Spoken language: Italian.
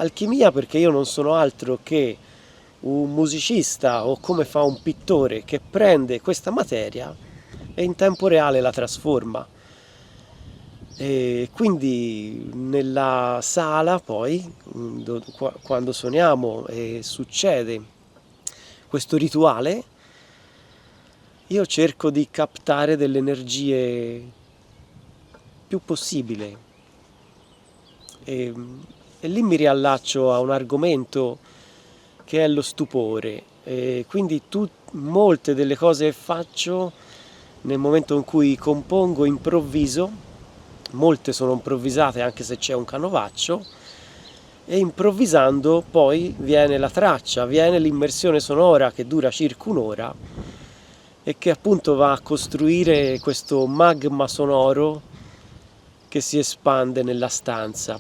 Alchimia perché io non sono altro che un musicista o come fa un pittore che prende questa materia e in tempo reale la trasforma. E quindi nella sala poi, quando suoniamo e succede questo rituale, io cerco di captare delle energie più possibile e, e lì mi riallaccio a un argomento che è lo stupore. E quindi molte delle cose che faccio nel momento in cui compongo improvviso, molte sono improvvisate anche se c'è un canovaccio, e improvvisando poi viene la traccia, viene l'immersione sonora che dura circa un'ora e che appunto va a costruire questo magma sonoro che si espande nella stanza.